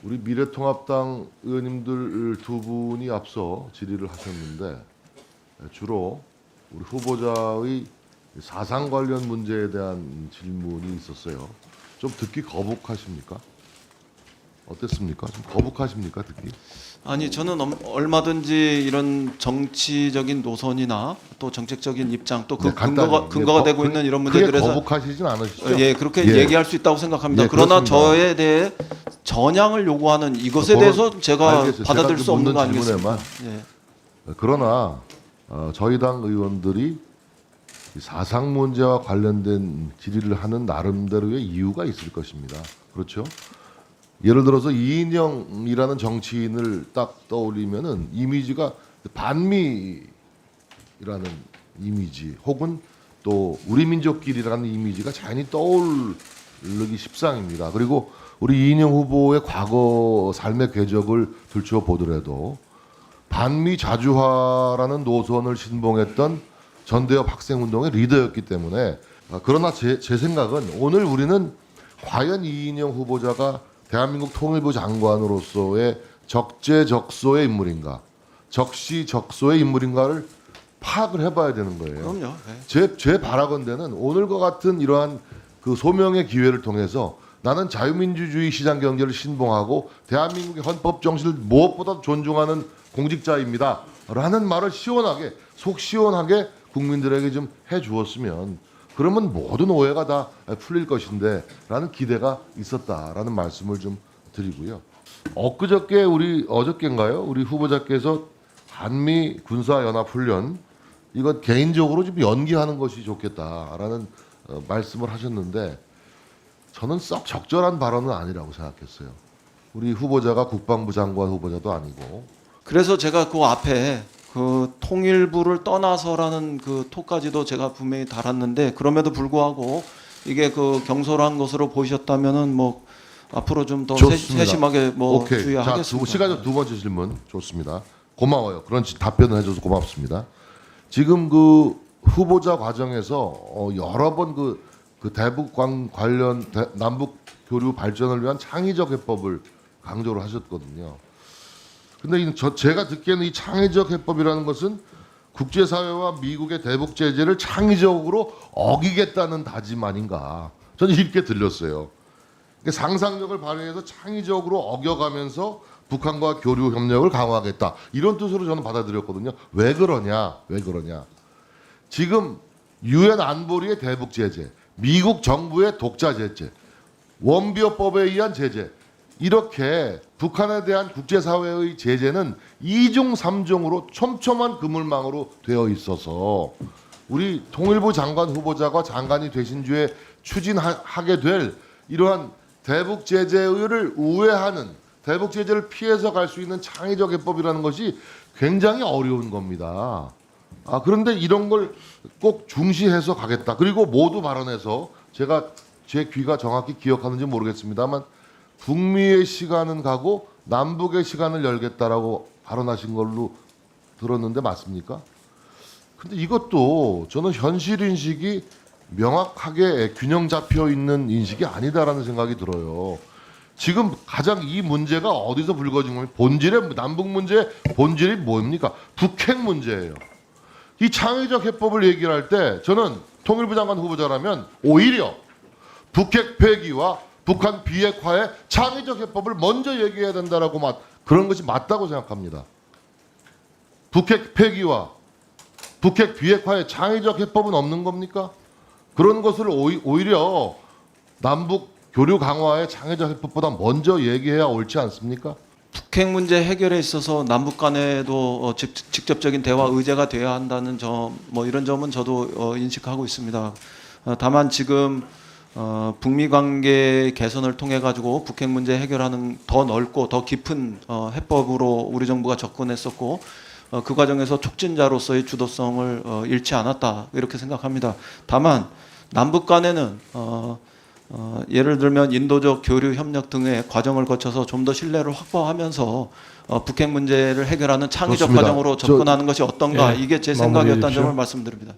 우리 미래통합당 의원님들 두 분이 앞서 질의를 하셨는데 주로 우리 후보자의 사상 관련 문제에 대한 질문이 있었어요. 좀 듣기 거북하십니까? 어땠습니까? 좀 거북하십니까 듣기? 아니 저는 얼마든지 이런 정치적인 노선이나 또 정책적인 입장 또 그 근거가 되고 있는 이런 크게 문제들에서 거북하시진 않으시죠? 예 그렇게 예. 얘기할 수 있다고 생각합니다. 예, 그러나 그렇습니다. 저에 대해 전향을 요구하는 이것에 그건 대해서 제가 알겠어요. 받아들일 제가 수 없는 거 묻는 아니겠습니까? 질문에만. 예. 그러나 저희 당 의원들이 이 사상 문제와 관련된 질의를 하는 나름대로의 이유가 있을 것입니다. 그렇죠? 예를 들어서 이인영이라는 정치인을 딱 떠올리면은 이미지가 반미라는 이미지 혹은 또 우리 민족끼리라는 이미지가 자연히 떠오르기 십상입니다. 그리고 우리 이인영 후보의 과거 삶의 궤적을 들추어 보더라도 반미 자주화라는 노선을 신봉했던 전대협 학생운동의 리더였기 때문에 그러나 제 생각은 오늘 우리는 과연 이인영 후보자가 대한민국 통일부 장관으로서의 적재적소의 인물인가 적시적소의 인물인가를 파악을 해봐야 되는 거예요. 그럼요. 예. 제 바라건대는 오늘과 같은 이러한 그 소명의 기회를 통해서 나는 자유민주주의 시장 경제를 신봉하고 대한민국의 헌법 정신을 무엇보다 존중하는 공직자입니다. 라는 말을 시원하게 속 시원하게 국민들에게 좀 해주었으면 그러면 모든 오해가 다 풀릴 것인데 라는 기대가 있었다라는 말씀을 좀 드리고요. 어저께인가요? 우리 후보자께서 한미 군사연합훈련 이건 개인적으로 좀 연기하는 것이 좋겠다라는 말씀을 하셨는데 저는 썩 적절한 발언은 아니라고 생각했어요. 우리 후보자가 국방부 장관 후보자도 아니고. 그래서 제가 그 앞에 그 통일부를 떠나서라는 그 토까지도 제가 분명히 달았는데 그럼에도 불구하고 이게 그 경솔한 것으로 보이셨다면은 뭐 앞으로 좀 더 세심하게 뭐 오케이. 주의하겠습니다. 자, 시간적 두 번째 질문 좋습니다. 고마워요. 그런 답변을 해줘서 고맙습니다. 지금 그 후보자 과정에서 여러 번 그 대북 관련 남북 교류 발전을 위한 창의적 해법을 강조를 하셨거든요. 근데 제가 듣기에는 이 창의적 해법이라는 것은 국제사회와 미국의 대북 제재를 창의적으로 어기겠다는 다짐 아닌가. 저는 이렇게 들렸어요. 그러니까 상상력을 발휘해서 창의적으로 어겨가면서 북한과 교류 협력을 강화하겠다. 이런 뜻으로 저는 받아들였거든요. 왜 그러냐? 지금 유엔 안보리의 대북 제재, 미국 정부의 독자 제재, 원비어법에 의한 제재 이렇게 북한에 대한 국제사회의 제재는 2중 3중으로 촘촘한 그물망으로 되어 있어서 우리 통일부 장관 후보자가 장관이 되신 주에 추진하게 될 이러한 대북 제재를 우회하는 대북 제재를 피해서 갈 수 있는 창의적 해법이라는 것이 굉장히 어려운 겁니다. 그런데 이런 걸 꼭 중시해서 가겠다. 그리고 모두 발언해서 제가 제 귀가 정확히 기억하는지 모르겠습니다만 북미의 시간은 가고 남북의 시간을 열겠다라고 발언하신 걸로 들었는데 맞습니까? 근데 이것도 저는 현실 인식이 명확하게 균형 잡혀 있는 인식이 아니다라는 생각이 들어요. 지금 가장 이 문제가 어디서 불거진 거면 본질의 남북 문제의 본질이 뭡니까? 북핵 문제예요. 이 창의적 해법을 얘기를 할 때 저는 통일부 장관 후보자라면 오히려 북핵 폐기와 북한 비핵화의 창의적 해법을 먼저 얘기해야 된다라고 그런 것이 맞다고 생각합니다. 북핵 폐기와 북핵 비핵화의 창의적 해법은 없는 겁니까? 그런 것을 오히려 남북 교류 강화의 창의적 해법보다 먼저 얘기해야 옳지 않습니까? 북핵 문제 해결에 있어서 남북 간에도 직접적인 대화 의제가 돼야 한다는 점, 뭐 이런 점은 저도 인식하고 있습니다. 다만 지금 북미 관계 개선을 통해 가지고 북핵 문제 해결하는 더 넓고 더 깊은 해법으로 우리 정부가 접근했었고 그 과정에서 촉진자로서의 주도성을 잃지 않았다 이렇게 생각합니다. 다만 남북 간에는 예를 들면 인도적 교류 협력 등의 과정을 거쳐서 좀 더 신뢰를 확보하면서 북핵 문제를 해결하는 창의적 좋습니다. 과정으로 접근하는 것이 어떤가 이게 제 생각이었다는 마무리해 점을 말씀드립니다.